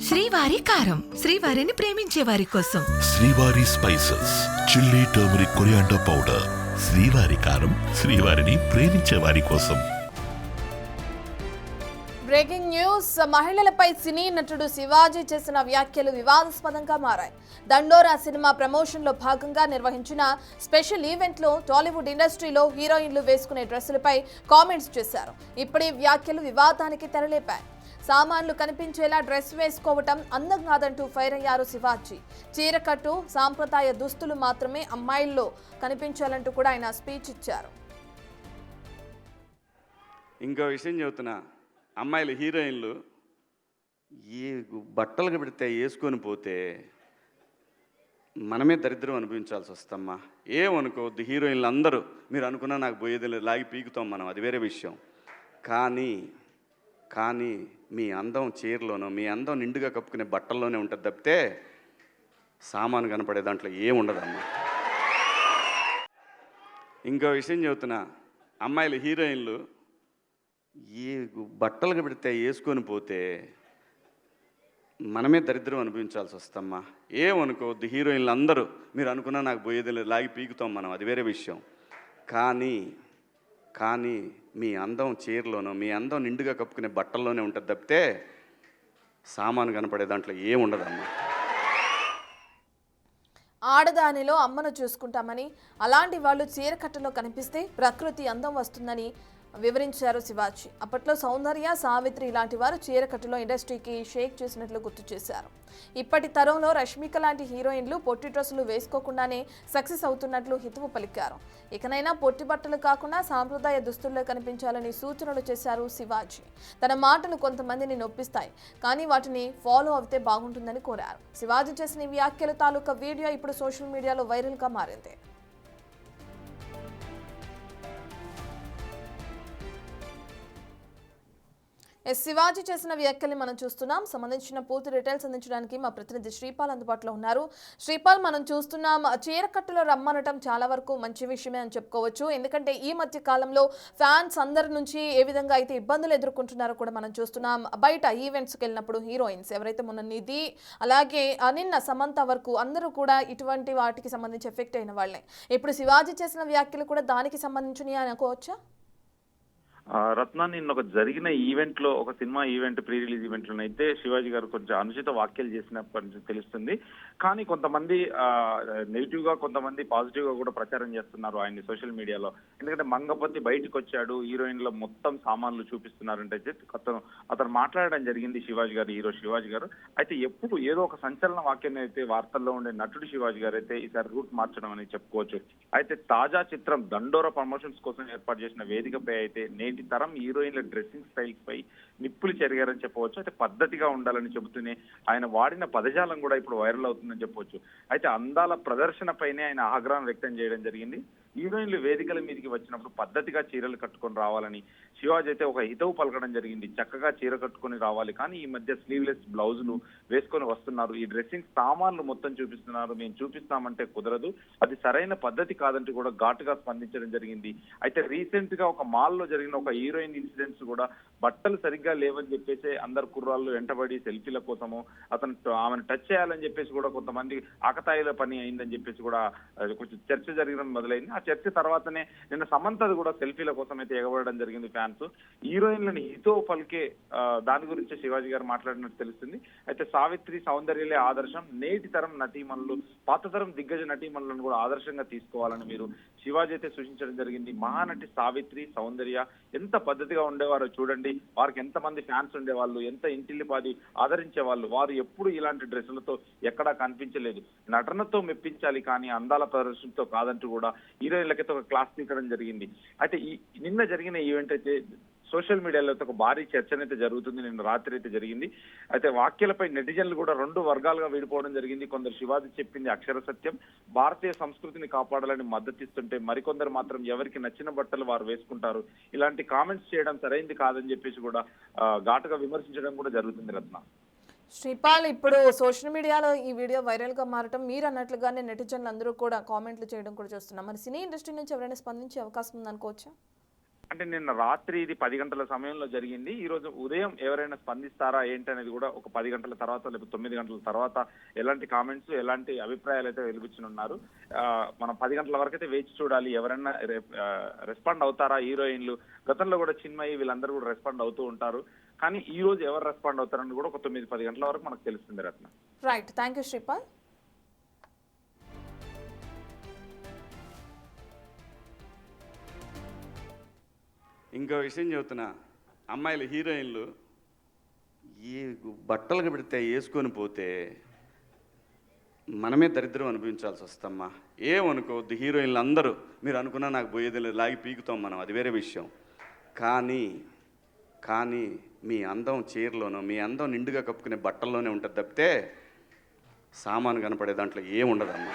శ్రీవారి కారం, శ్రీవారిని ప్రేమించే వారి కోసం. శ్రీవారి spices, chilli, turmeric, coriander powder. శ్రీవారి కారం, శ్రీవారిని ప్రేమించే వారి కోసం. Breaking news. మహిళలపై సినీ నటుడు శివాజీ చేసిన వ్యాఖ్యలు వివాదాస్పదంగా మారాయి. దండోరా సినిమా ప్రమోషన్లో భాగంగా నిర్వహించిన స్పెషల్ ఈవెంట్లో టాలీవుడ్ ఇండస్ట్రీలో హీరోయిన్లు వేసుకునే డ్రెస్సులపై కామెంట్స్ చేశారు. ఇప్పుడు ఈ వ్యాఖ్యలు వివాదానికి తెరలేపాయి. సామాన్లు కనిపించేలా డ్రెస్ వేసుకోవటం అందం కాదంటూ ఫైర్ అయ్యారు శివాజీ. చీరకట్టు, సాంప్రదాయ దుస్తులు మాత్రమే అమ్మాయిల్లో కనిపించాలంటూ కూడా ఆయన స్పీచ్ ఇచ్చారు. ఇంకో విషయం చెబుతున్నా, అమ్మాయిలు హీరోయిన్లు ఏ బట్టలు పెడితే వేసుకొని పోతే మనమే దరిద్రం అనుభవించాల్సి వస్తమ్మా. ఏమనుకోవద్దు, హీరోయిన్లు అందరూ మీరు అనుకున్నా నాకు పోయేది లేదు, లాగి పీకుతాం మనం, అది వేరే విషయం. కానీ మీ అందం చీరలోనో, మీ అందం నిండుగా కప్పుకునే బట్టల్లోనే ఉంటుంది తప్పితే సామాను కనపడే దాంట్లో ఏముండదమ్మా. ఇంకో విషయం చెబుతున్నా, అమ్మాయిలు హీరోయిన్లు ఏ బట్టలు పెడితే వేసుకొని పోతే మనమే దరిద్రం అనుభవించాల్సి వస్తమ్మా. ఏమనుకోవద్దు, హీరోయిన్లు అందరూ మీరు అనుకున్నా నాకు పోయేది లేదు, లాగి పీకుతాం మనం, అది వేరే విషయం. కానీ మీ అందం చీరలోనో, మీ అందం నిండుగా కప్పుకునే బట్టల్లోనే ఉంటుంది తప్పితే సామాను కనపడే దాంట్లో ఏముండదమ్మా. ఆడదానిలో అమ్మను చూసుకుంటామని, అలాంటి వాళ్ళు చీరకట్టులో కనిపిస్తే ప్రకృతి అందం వస్తుందని వివరించారు శివాజీ. అప్పట్లో సౌందర్య, సావిత్రి ఇలాంటి వారు చీరకట్టులో ఇండస్ట్రీకి షేక్ చేసినట్లు గుర్తు చేశారు. ఇప్పటి తరంలో రష్మిక లాంటి హీరోయిన్లు పొట్టి డ్రెస్సులు వేసుకోకుండానే సక్సెస్ అవుతున్నట్లు హితవు పలికారు. ఇకనైనా పొట్టి బట్టలు కాకుండా సాంప్రదాయ దుస్తుల్లో కనిపించాలని సూచనలు చేశారు శివాజీ. తన మాటలు కొంతమందిని నొప్పిస్తాయి, కానీ వాటిని ఫాలో అవుతే బాగుంటుందని కోరారు. శివాజీ చేసిన ఈ వ్యాఖ్యల తాలూకా వీడియో ఇప్పుడు సోషల్ మీడియాలో వైరల్గా మారింది. శివాజీ చేసిన వ్యాఖ్యల్ని మనం చూస్తున్నాం. సంబంధించిన పూర్తి డీటెయిల్స్ అందించడానికి మా ప్రతినిధి శ్రీపాల్ అందుబాటులో ఉన్నారు. శ్రీపాల్, మనం చూస్తున్నాం చీరకట్టులో రమ్మనటం చాలా వరకు మంచి విషయమే అని చెప్పుకోవచ్చు. ఎందుకంటే ఈ మధ్య కాలంలో ఫ్యాన్స్ అందరి నుంచి ఏ విధంగా అయితే ఇబ్బందులు ఎదుర్కొంటున్నారో కూడా మనం చూస్తున్నాం. బయట ఈవెంట్స్కి వెళ్ళినప్పుడు హీరోయిన్స్ ఎవరైతే మొన్న నిధి, అలాగే నిన్న సమంత వరకు అందరూ కూడా ఇటువంటి వాటికి సంబంధించి ఎఫెక్ట్ అయిన వాళ్ళే. ఇప్పుడు శివాజీ చేసిన వ్యాఖ్యలు కూడా దానికి సంబంధించినవి అనుకోవచ్చా? రత్న, నిన్న ఒక జరిగిన ఈవెంట్ లో, ఒక cinema event, pre release event లోనైతే శివాజీ గారు కొంచెం అనుచిత వ్యాఖ్యలు చేసినప్పటి తెలుస్తుంది. కానీ కొంతమంది నెగిటివ్ గా, కొంతమంది పాజిటివ్ గా కూడా ప్రచారం చేస్తున్నారు ఆయన్ని సోషల్ మీడియాలో. ఎందుకంటే మంగపతి బయటకు వచ్చాడు, హీరోయిన్ల మొత్తం సామాన్లు చూపిస్తున్నారంటే అతను మాట్లాడడం జరిగింది శివాజీ గారు, హీరో శివాజీ గారు. అయితే ఎప్పుడు ఏదో ఒక సంచలన వాక్యాన్ని అయితే వార్తల్లో ఉండే నటుడు శివాజీ గారు అయితే ఈసారి రూట్ మార్చడం అని చెప్పుకోవచ్చు. అయితే తాజా చిత్రం దండోరా ప్రమోషన్స్ కోసం ఏర్పాటు చేసిన వేదికపై అయితే నేటి తరం హీరోయిన్ల డ్రెస్సింగ్ స్టైల్స్ పై నిప్పులు చెరిగారని చెప్పవచ్చు. అయితే పద్ధతిగా ఉండాలని చెబుతూనే ఆయన వాడిన పదజాలం కూడా ఇప్పుడు వైరల్ అవుతుందని చెప్పవచ్చు. అయితే అందాల ప్రదర్శన పైనే ఆయన ఆగ్రహం వ్యక్తం చేయడం జరిగింది. హీరోయిన్లు వేదికల మీదకి వచ్చినప్పుడు పద్ధతిగా చీరలు కట్టుకొని రావాలని శివాజీ అయితే ఒక హితవు పలకడం జరిగింది. చక్కగా చీర కట్టుకొని రావాలి, కానీ ఈ మధ్య స్లీవ్లెస్ బ్లౌజులు వేసుకొని వస్తున్నారు, ఈ డ్రెస్సింగ్ సామాన్లు మొత్తం చూపిస్తున్నారు, మేము చూపిస్తామంటే కుదరదు, అది సరైన పద్ధతి కాదంటూ కూడా ఘాటుగా స్పందించడం జరిగింది. అయితే రీసెంట్ గా ఒక మాల్ లో జరిగిన ఒక హీరోయిన్ ఇన్సిడెంట్స్ కూడా బట్టలు సరిగ్గా లేవని చెప్పేసి అందరు కుర్రాళ్ళు వెంటబడి సెల్ఫీల కోసము ఆమెను టచ్ చేయాలని చెప్పేసి కూడా కొంతమంది ఆకతాయిల పని అయిందని చెప్పేసి కూడా కొంచెం చర్చ జరగడం మొదలైంది. ఆ చర్చ తర్వాతనే నిన్న సమంతది కూడా సెల్ఫీల కోసం అయితే ఎగబడడం జరిగింది ఫ్యాన్స్. హీరోయిన్లను హితో పలికే దాని గురించి శివాజీ గారు మాట్లాడినట్టు తెలుస్తుంది. అయితే సావిత్రి, సౌందర్యలే ఆదర్శం, నేటి తరం నటీమణులు పాత తరం దిగ్గజ నటీమణులను కూడా ఆదర్శంగా తీసుకోవాలని మీరు శివాజీ అయితే సూచించడం జరిగింది. మహానటి సావిత్రి, సౌందర్య ఎంత పద్ధతిగా ఉండేవారో చూడండి, వారికి ఎంతమంది ఫ్యాన్స్ ఉండేవాళ్ళు, ఎంత ఇంటిల్లిపాది ఆదరించే వాళ్ళు, వారు ఎప్పుడు ఇలాంటి డ్రెస్సులతో ఎక్కడా కనిపించలేదు. నటనతో మెప్పించాలి కానీ అందాల ప్రదర్శనతో కాదంటూ కూడా హీరోయిన్లకైతే ఒక క్లాస్ తీయడం జరిగింది. అయితే నిన్న జరిగిన ఈవెంట్ అయితే సోషల్ మీడియాలో ఒక భారీ చర్చనైతే జరుగుతుంది. నిన్న రాత్రి అయితే జరిగింది. అయితే వ్యాఖ్యలపై నెటిజన్లు కూడా రెండు వర్గాలుగా విడిపోవడం జరిగింది. కొందరు శివాజీ చెప్పింది అక్షర సత్యం, భారతీయ సంస్కృతిని కాపాడాలని మద్దతిస్తుంటే, మరికొందరు మాత్రం ఎవరికి నచ్చిన బట్టలు వారు వేసుకుంటారు, ఇలాంటి కామెంట్స్ చేయడం సరైంది కాదని చెప్పేసి కూడా ఘాటుగా విమర్శించడం కూడా జరుగుతుంది. రత్న, శ్రీపాల్, ఇప్పుడు సోషల్ మీడియాలో ఈ వీడియో వైరల్గా మారటం, మీరు అన్నట్లుగానే నెటిజన్లు అందరూ కూడా కామెంట్లు చేయడం కూడా చూస్తున్నాం. మరి సినీ ఇండస్ట్రీ నుంచి ఎవరైనా స్పందించే అవకాశం ఉందనుకోవచ్చా? అంటే నిన్న రాత్రి ఇది 10 గంటల సమయంలో జరిగింది. ఈ రోజు ఉదయం ఎవరైనా స్పందిస్తారా ఏంటి అనేది కూడా ఒక 10 గంటల తర్వాత లేకపోతే 9 గంటల తర్వాత ఎలాంటి కామెంట్స్, ఎలాంటి అభిప్రాయాలు అయితే వెలిపించనున్నారు. మనం 10 గంటల వరకు అయితే వేచి చూడాలి. ఎవరైనా రెస్పాండ్ అవుతారా హీరోయిన్లు? గతంలో కూడా చిన్మయి వీళ్ళందరూ కూడా రెస్పాండ్ అవుతూ ఉంటారు. కానీ ఈ రోజు ఎవరు రెస్పాండ్ అవుతారని కూడా ఒక 9-10 గంటల వరకు మనకు తెలుస్తుంది Ratna. Right, thank you Sripal. ఇంకో విషయం చెబుతున్నా, అమ్మాయిలు హీరోయిన్లు ఈ బట్టలు పెడితే వేసుకొని పోతే మనమే దరిద్రం అనుభవించాల్సి వస్తమ్మా. ఏమనుకోవద్దు, హీరోయిన్లు అందరూ మీరు అనుకున్నా నాకు పోయేది లేదు, లాగి పీకుతాం మనం, అది వేరే విషయం. కానీ మీ అందం చీరలోనో, మీ అందం నిండుగా కప్పుకునే బట్టల్లోనే ఉంటుంది తప్పితే సామాను కనపడే దాంట్లో ఏముండదమ్మా.